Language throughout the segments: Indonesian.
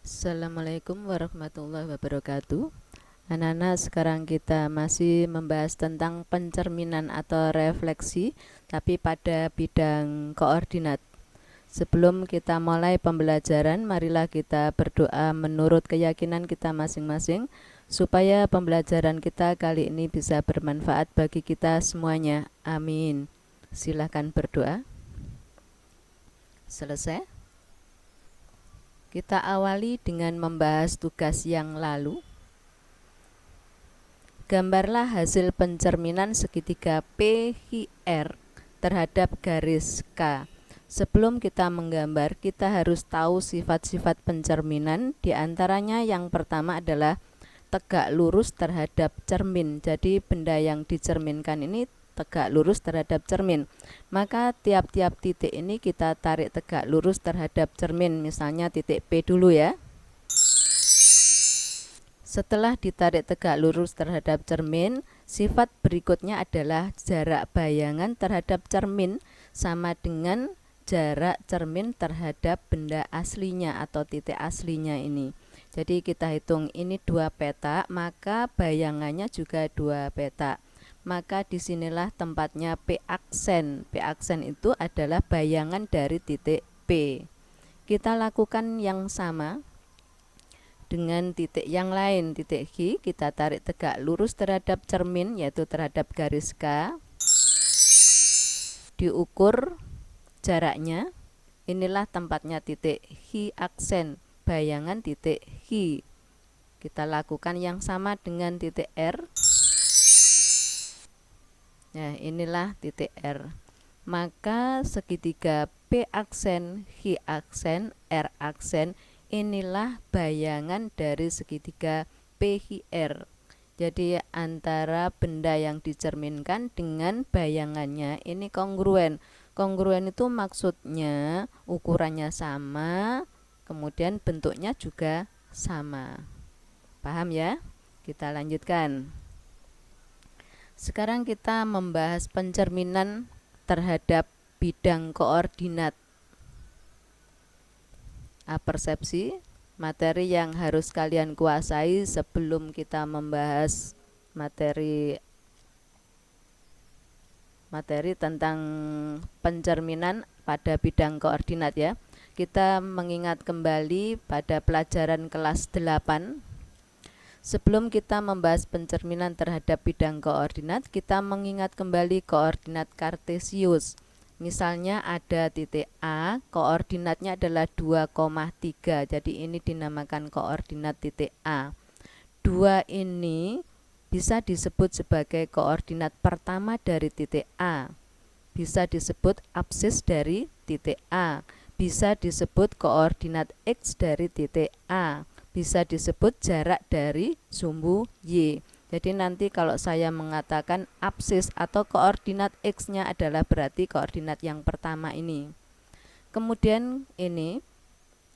Assalamualaikum warahmatullahi wabarakatuh. Anak-anak, sekarang kita masih membahas tentang pencerminan atau refleksi, tapi pada bidang koordinat. Sebelum kita mulai pembelajaran, marilah kita berdoa menurut keyakinan kita masing-masing, supaya pembelajaran kita kali ini bisa bermanfaat bagi kita semuanya. Amin. Silahkan berdoa. Selesai. Kita awali dengan membahas tugas yang lalu. Gambarlah hasil pencerminan segitiga PHR terhadap garis K. Sebelum kita menggambar, kita harus tahu sifat-sifat pencerminan. Di antaranya yang pertama adalah tegak lurus terhadap cermin. Jadi benda yang dicerminkan ini tegak lurus terhadap cermin. Maka tiap-tiap titik ini kita tarik tegak lurus terhadap cermin. Misalnya titik P dulu ya. Setelah ditarik tegak lurus terhadap cermin, sifat berikutnya adalah jarak bayangan terhadap cermin sama dengan jarak cermin terhadap benda aslinya atau titik aslinya ini. Jadi kita hitung ini 2 petak, maka bayangannya juga 2 petak. Maka disinilah tempatnya P aksen. P aksen itu adalah bayangan dari titik P. Kita lakukan yang sama dengan titik yang lain. Titik G kita tarik tegak lurus terhadap cermin, yaitu terhadap garis K. Diukur jaraknya. Inilah tempatnya titik H aksen, bayangan titik H. Kita lakukan yang sama dengan titik R. Nah, inilah titik R. Maka segitiga P aksen, H aksen, R aksen, inilah bayangan dari segitiga PHR. Jadi antara benda yang dicerminkan dengan bayangannya ini kongruen. Kongruen itu maksudnya ukurannya sama, kemudian bentuknya juga sama. Paham ya? Kita lanjutkan. Sekarang kita membahas pencerminan terhadap bidang koordinat. Persepsi, materi yang harus kalian kuasai sebelum kita membahas materi tentang pencerminan pada bidang koordinat ya. Kita mengingat kembali pada pelajaran kelas 8. Sebelum kita membahas pencerminan terhadap bidang koordinat, kita mengingat kembali koordinat kartesius. Misalnya ada titik A, koordinatnya adalah 2,3. Jadi ini dinamakan koordinat titik A. 2 ini bisa disebut sebagai koordinat pertama dari titik A. Bisa disebut apsis dari titik A. Bisa disebut koordinat X dari titik A. Bisa disebut jarak dari sumbu Y. Jadi nanti kalau saya mengatakan apsis atau koordinat X-nya adalah berarti koordinat yang pertama ini. Kemudian ini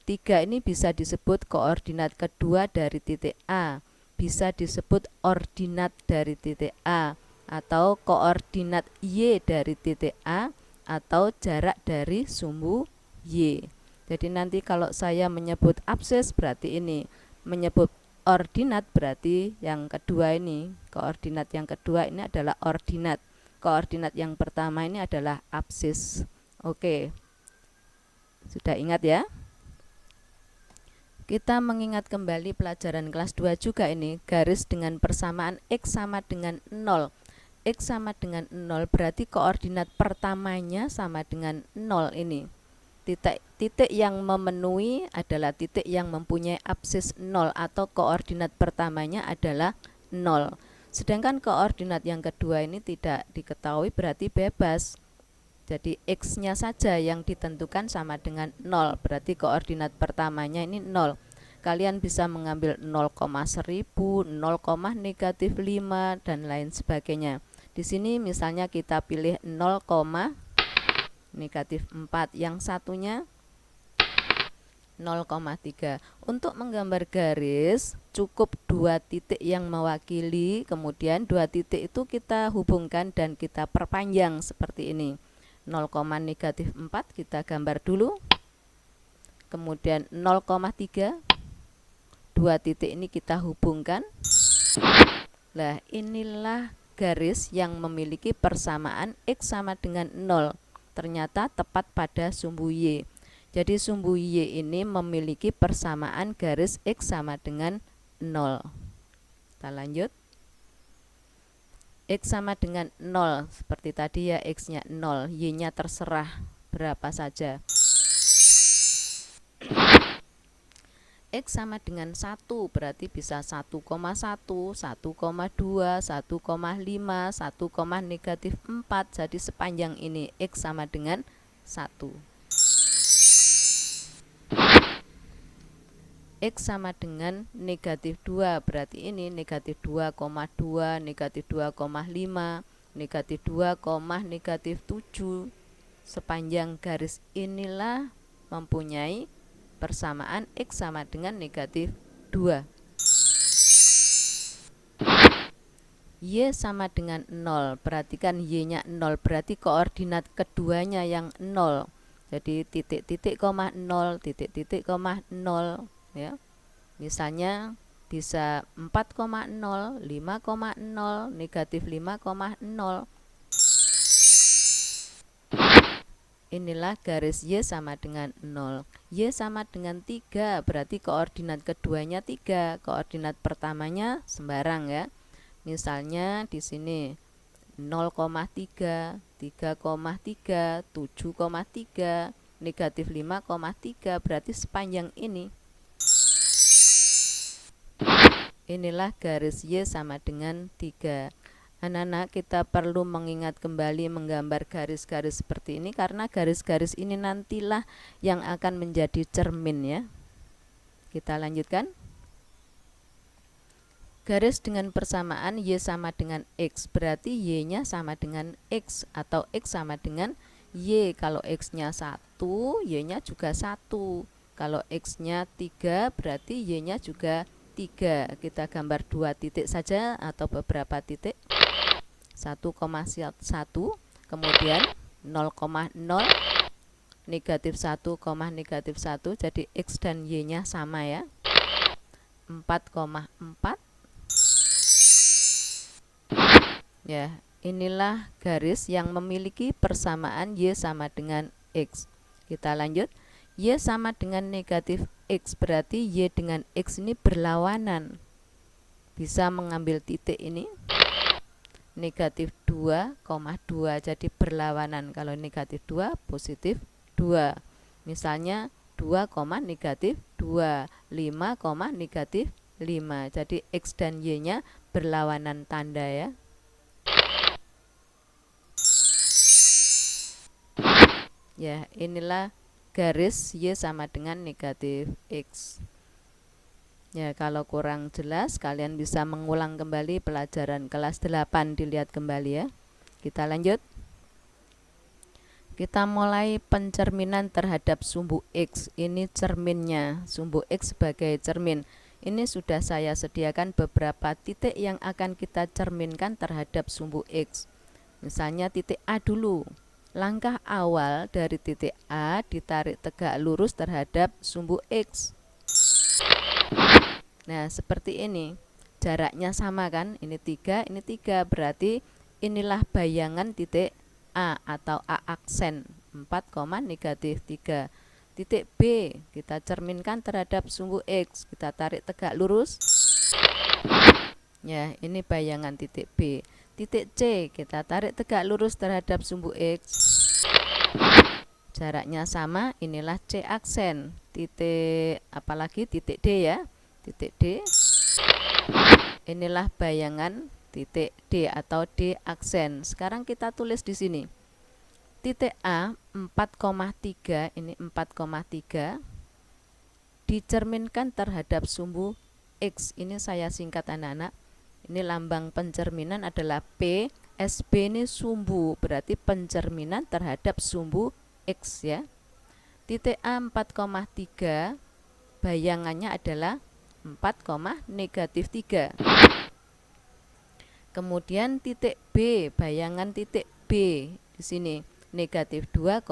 3 ini bisa disebut koordinat kedua dari titik A. Bisa disebut ordinat dari titik A atau koordinat Y dari titik A atau jarak dari sumbu Y. Jadi nanti kalau saya menyebut apsis berarti ini, menyebut ordinat berarti yang kedua ini, koordinat yang kedua ini adalah ordinat. Koordinat yang pertama ini adalah apsis. Oke. Sudah ingat ya? Kita mengingat kembali pelajaran kelas 2 juga ini, garis dengan persamaan X sama dengan 0. X sama dengan 0 berarti koordinat pertamanya sama dengan 0 ini. Titik yang memenuhi adalah titik yang mempunyai apsis 0 atau koordinat pertamanya adalah 0. Sedangkan koordinat yang kedua ini tidak diketahui berarti bebas. Jadi X-nya saja yang ditentukan sama dengan 0, berarti koordinat pertamanya ini 0. Kalian bisa mengambil 0,1000, 0, -5 dan lain sebagainya. Di sini misalnya kita pilih 0, -4, yang satunya 0,3. Untuk menggambar garis cukup 2 titik yang mewakili, kemudian 2 titik itu kita hubungkan dan kita perpanjang seperti ini. 0,-4 kita gambar dulu, kemudian 0,3, Dua titik ini kita hubungkan. Nah, inilah garis yang memiliki persamaan X sama dengan 0. Ternyata tepat pada sumbu Y. Jadi sumbu Y ini memiliki persamaan garis X sama dengan 0. Kita lanjut. X sama dengan 0. Seperti tadi ya, X-nya 0, Y-nya terserah berapa saja. X sama dengan 1, berarti bisa 1,1, 1,2, 1,5, 1, negatif 4. Jadi sepanjang ini X sama dengan 1. X sama dengan negatif 2, berarti ini negatif 2,2, negatif 2,5, negatif 2, negatif 7. Sepanjang garis inilah mempunyai persamaan X sama dengan negatif 2. Y sama dengan 0, perhatikan Y-nya 0, berarti koordinat keduanya yang 0. Jadi titik-titik, 0, titik-titik, 0, ya. Misalnya bisa 4,0, 5,0, negatif 5,0. Inilah garis Y sama dengan 0. Y sama dengan 3, berarti koordinat keduanya 3. Koordinat pertamanya sembarang ya. Misalnya di sini 0,3, 3,3, 7,3, negatif 5,3, berarti sepanjang ini. Inilah garis Y sama dengan 3. Anak-anak, kita perlu mengingat kembali menggambar garis-garis seperti ini karena garis-garis ini nantilah yang akan menjadi cermin ya. Kita lanjutkan. Garis dengan persamaan Y sama dengan X, berarti Y-nya sama dengan X atau X sama dengan Y. Kalau X-nya 1, Y-nya juga 1. Kalau X-nya 3, berarti Y-nya juga 3. Kita gambar 2 titik saja atau beberapa titik. 1,1, kemudian 0,0, negatif 1, negatif 1, jadi X dan Y nya sama ya. 4,4. Ya, inilah garis yang memiliki persamaan Y sama dengan X. Kita lanjut. Y sama dengan negatif X, berarti Y dengan X ini berlawanan. Bisa mengambil titik ini, negatif 2,2, jadi berlawanan. Kalau negatif 2, positif 2. Misalnya 2, negatif 2, 5, negatif 5. Jadi X dan Y nya berlawanan tanda ya. Ya, inilah garis Y sama dengan negatif X. Ya, kalau kurang jelas kalian bisa mengulang kembali pelajaran kelas 8, dilihat kembali ya. Kita lanjut. Kita mulai pencerminan terhadap sumbu X. Ini cerminnya, sumbu X sebagai cermin. Ini sudah saya sediakan beberapa titik yang akan kita cerminkan terhadap sumbu X. Misalnya titik A dulu. Langkah awal dari titik A ditarik tegak lurus terhadap sumbu X. Nah, seperti ini. Jaraknya sama kan? Ini 3, ini 3. Berarti inilah bayangan titik A atau A aksen 4, negatif 3. Titik B kita cerminkan terhadap sumbu X. Kita tarik tegak lurus. Ya, ini bayangan titik B. Titik C kita tarik tegak lurus terhadap sumbu X. Jaraknya sama, inilah C aksen. Titik apalagi titik D ya. Titik D, inilah bayangan titik D atau D aksen. Sekarang kita tulis di sini. Titik A 4,3, ini 4,3 dicerminkan terhadap sumbu X. Ini saya singkat anak-anak. Ini lambang pencerminan adalah P. SB ini sumbu, berarti pencerminan terhadap sumbu X ya. Titik A 4,3 bayangannya adalah 4, negatif 3. Kemudian titik B, bayangan titik B di sini negatif 2,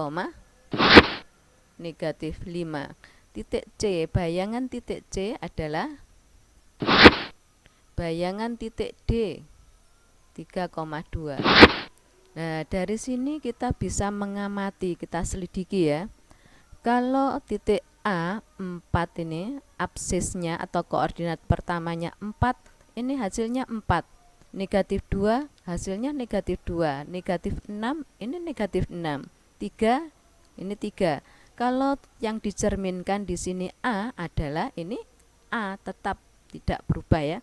negatif 5. Titik C, bayangan titik C adalah Bayangan titik D 3,2. Nah, dari sini kita bisa mengamati, kita selidiki ya. Kalau titik A 4 ini absisnya atau koordinat pertamanya 4, ini hasilnya 4. Negatif 2 hasilnya negatif 2. Negatif 6 ini negatif 6. 3 ini 3. Kalau yang dicerminkan di sini A adalah ini A, tetap tidak berubah ya.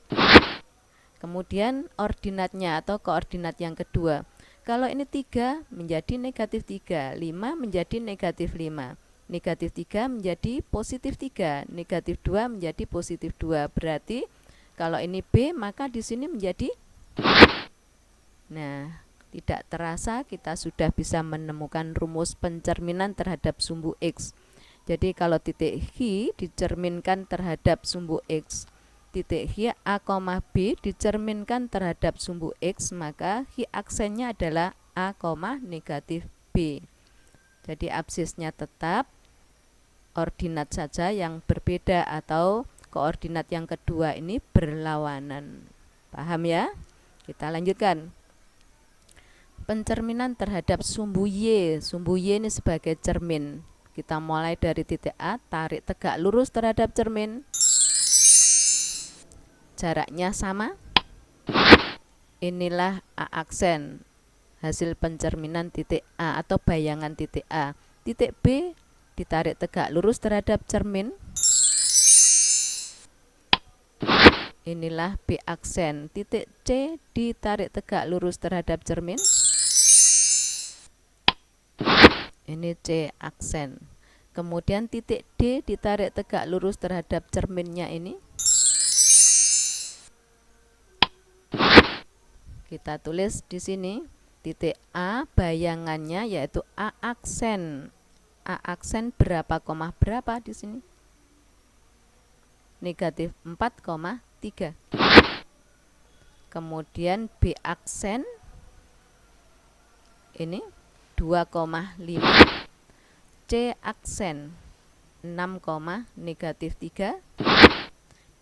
Kemudian ordinatnya atau koordinat yang kedua. Kalau ini 3 menjadi negatif 3, 5 menjadi negatif 5. Negatif 3 menjadi positif 3, negatif 2 menjadi positif 2. Berarti kalau ini B, maka di sini menjadi. Nah, tidak terasa kita sudah bisa menemukan rumus pencerminan terhadap sumbu X. Jadi kalau titik H dicerminkan terhadap sumbu X, titik H A, B dicerminkan terhadap sumbu X, maka H aksennya adalah A, negatif B. Jadi absisnya tetap, ordinat saja yang berbeda atau koordinat yang kedua ini berlawanan. Paham ya? Kita lanjutkan. Pencerminan terhadap sumbu Y. Sumbu Y ini sebagai cermin. Kita mulai dari titik A, tarik tegak lurus terhadap cermin. Jaraknya sama. Inilah A aksen, hasil pencerminan titik A atau bayangan titik A. Titik B ditarik tegak lurus terhadap cermin. Inilah B aksen. Titik C ditarik tegak lurus terhadap cermin. Ini C aksen. Kemudian titik D ditarik tegak lurus terhadap cerminnya ini. Kita tulis di sini titik A bayangannya yaitu A aksen. A aksen berapa koma berapa di sini? Negatif 4,3. Kemudian B aksen ini 2,5. C aksen 6, negatif 3.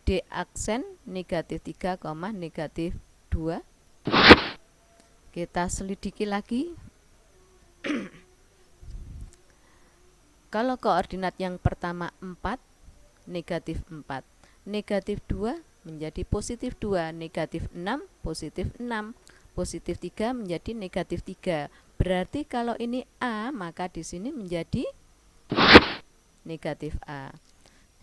D aksen negatif 3, negatif 2. Kita selidiki lagi. Kalau koordinat yang pertama 4, negatif 4. Negatif 2 menjadi positif 2. Negatif 6, positif 6. Positif 3 menjadi negatif 3. Berarti kalau ini A, maka di sini menjadi negatif A.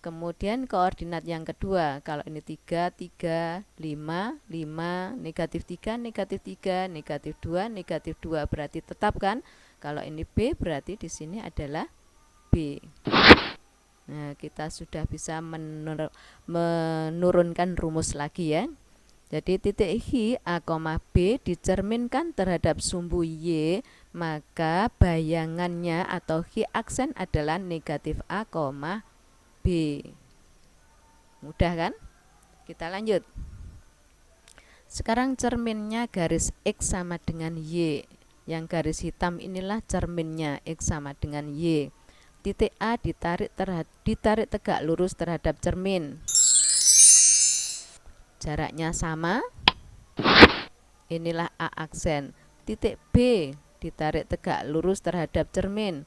Kemudian koordinat yang kedua, kalau ini 3, 3, 5, 5, negatif 3, negatif 3, negatif 2, negatif 2. Berarti tetap kan? Kalau ini B, berarti di sini adalah B. Nah, kita sudah bisa menurunkan rumus lagi ya. Jadi titik H A, B dicerminkan terhadap sumbu Y, maka bayangannya atau H aksen adalah negatif A, B. Mudah kan? Kita lanjut. Sekarang cerminnya garis X sama dengan Y. Yang garis hitam inilah cerminnya X sama dengan Y. Titik A ditarik tegak lurus terhadap cermin. Jaraknya sama. Inilah A aksen. Titik B ditarik tegak lurus terhadap cermin.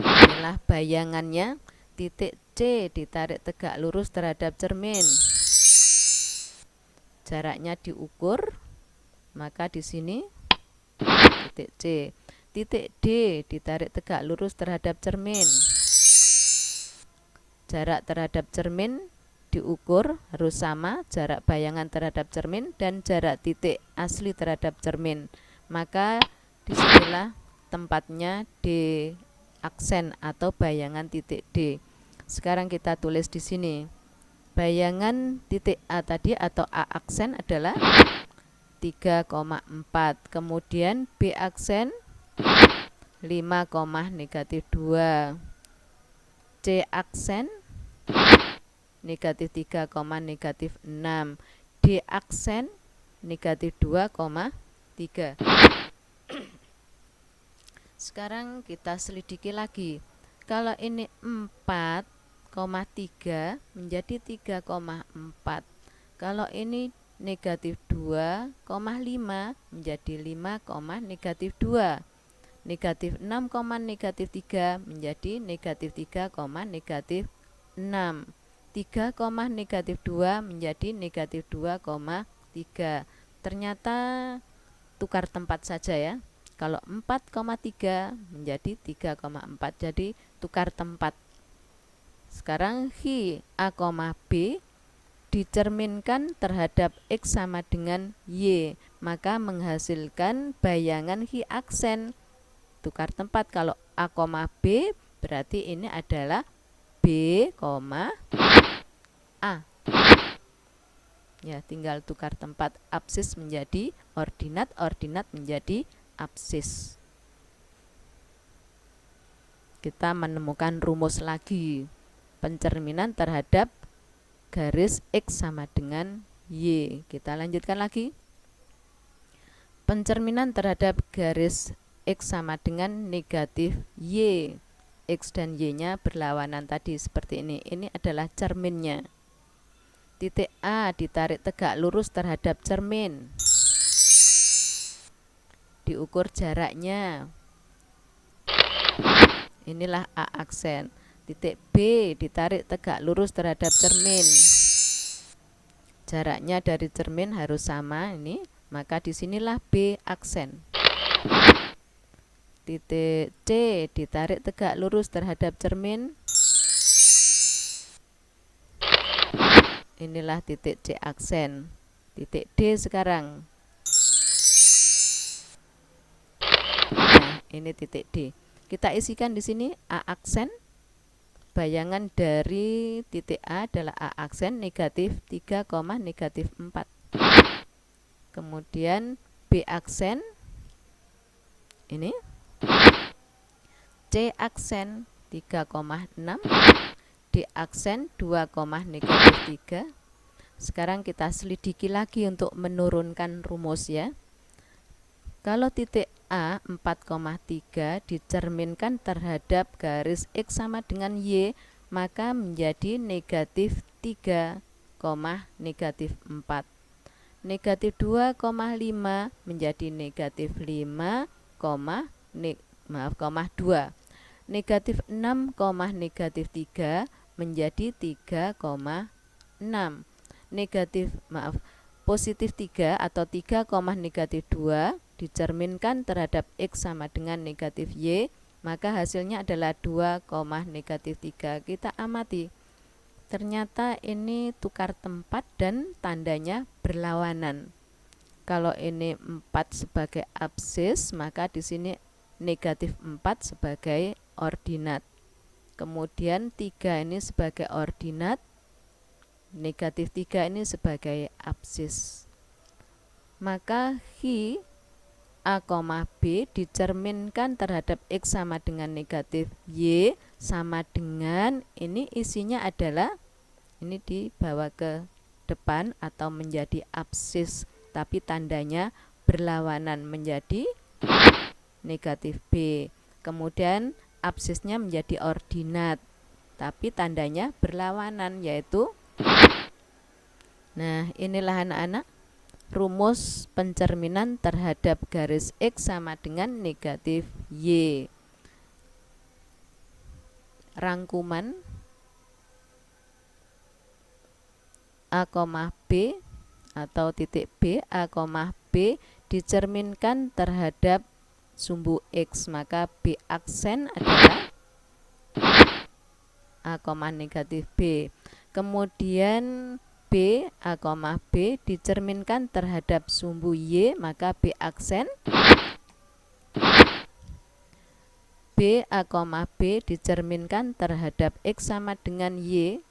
Inilah bayangannya. Titik C ditarik tegak lurus terhadap cermin. Jaraknya diukur, maka di sini titik C. Titik D ditarik tegak lurus terhadap cermin. Jarak terhadap cermin diukur harus sama, jarak bayangan terhadap cermin dan jarak titik asli terhadap cermin. Maka disinilah tempatnya D aksen atau bayangan titik D. Sekarang kita tulis di sini. Bayangan titik A tadi atau A aksen adalah 3,4. Kemudian B aksen 5, negatif 2. C aksen negatif 3, negatif 6. D aksen negatif 2, 3. Sekarang kita selidiki lagi. Kalau ini 4, 3 menjadi 3,4. Kalau ini negatif 2,5 menjadi 5, negatif 2. Negatif 6, negatif 3 menjadi negatif 3, negatif 6. 3, negatif 2 menjadi negatif 2,3. Ternyata tukar tempat saja ya. Kalau 4,3 menjadi 3,4. Jadi tukar tempat. Sekarang hi A, B dicerminkan terhadap X sama dengan Y, maka menghasilkan bayangan hi aksen. Tukar tempat, kalau A, B berarti ini adalah B, A. Ya, tinggal tukar tempat, absis menjadi ordinat, ordinat menjadi absis. Kita menemukan rumus lagi. Pencerminan terhadap garis X sama dengan Y. Kita lanjutkan lagi. Pencerminan terhadap garis X sama dengan negatif Y. X dan Y-nya berlawanan tadi seperti ini. Ini adalah cerminnya. Titik A ditarik tegak lurus terhadap cermin. Diukur jaraknya. Inilah A aksen. Titik B ditarik tegak lurus terhadap cermin. Jaraknya dari cermin harus sama ini, maka disinilah B aksen. Titik C ditarik tegak lurus terhadap cermin. Inilah titik C aksen. Titik D sekarang. Nah, ini titik D. Kita isikan di sini A aksen. Bayangan dari titik A adalah A aksen negatif 3, negatif 4. Kemudian B aksen ini, C aksen 3,6, D aksen 2, negatif 3. Sekarang kita selidiki lagi untuk menurunkan rumus ya. Kalau titik A 4,3 dicerminkan terhadap garis X sama dengan Y, maka menjadi negatif 3, negatif 4. Negatif 2,5 menjadi negatif 5, 2. Negatif 6, negatif 3 menjadi 3,6. Positif 3 atau 3, negatif 2 dicerminkan terhadap X sama dengan negatif Y, maka hasilnya adalah 2, negatif 3. Kita amati. Ternyata ini tukar tempat dan tandanya berlawanan. Kalau ini 4 sebagai absis, maka di sini negatif 4 sebagai ordinat. Kemudian 3 ini sebagai ordinat, negatif 3 ini sebagai absis. Maka hi A, B dicerminkan terhadap X sama dengan negatif Y sama dengan, ini isinya adalah, ini dibawa ke depan atau menjadi absis, tapi tandanya berlawanan menjadi negatif B. Kemudian absisnya menjadi ordinat, tapi tandanya berlawanan, yaitu, nah inilah anak-anak rumus pencerminan terhadap garis X sama dengan negatif Y. Rangkuman A, B atau titik B, A, B dicerminkan terhadap sumbu X, maka B aksen adalah A, negatif B. Kemudian B, A, B dicerminkan terhadap sumbu Y, maka B aksen B, A, B dicerminkan terhadap X sama dengan Y.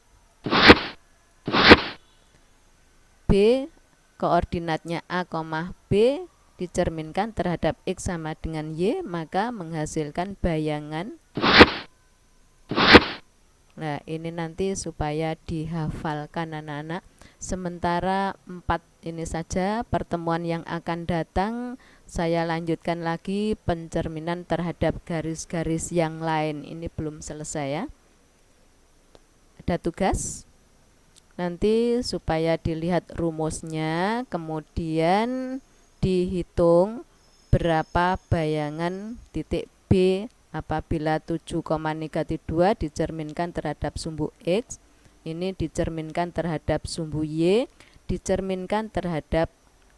B koordinatnya A, B dicerminkan terhadap X sama dengan Y, maka menghasilkan bayangan. Nah, ini nanti supaya dihafalkan anak-anak. Sementara 4 ini saja, pertemuan yang akan datang saya lanjutkan lagi pencerminan terhadap garis-garis yang lain. Ini belum selesai ya. ada tugas nanti supaya dilihat rumusnya, kemudian dihitung berapa bayangan titik B apabila 7, negatif 2 dicerminkan terhadap sumbu X, ini dicerminkan terhadap sumbu Y, dicerminkan terhadap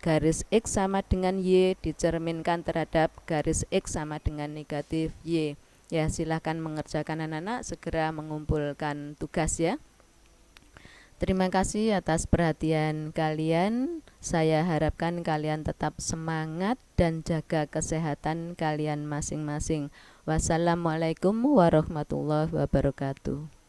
garis X sama dengan Y, dicerminkan terhadap garis X sama dengan negatif Y. Ya, silahkan mengerjakan anak-anak, segera mengumpulkan tugas ya. Terima kasih atas perhatian kalian. Saya harapkan kalian tetap semangat dan jaga kesehatan kalian masing-masing. Wassalamualaikum warahmatullahi wabarakatuh.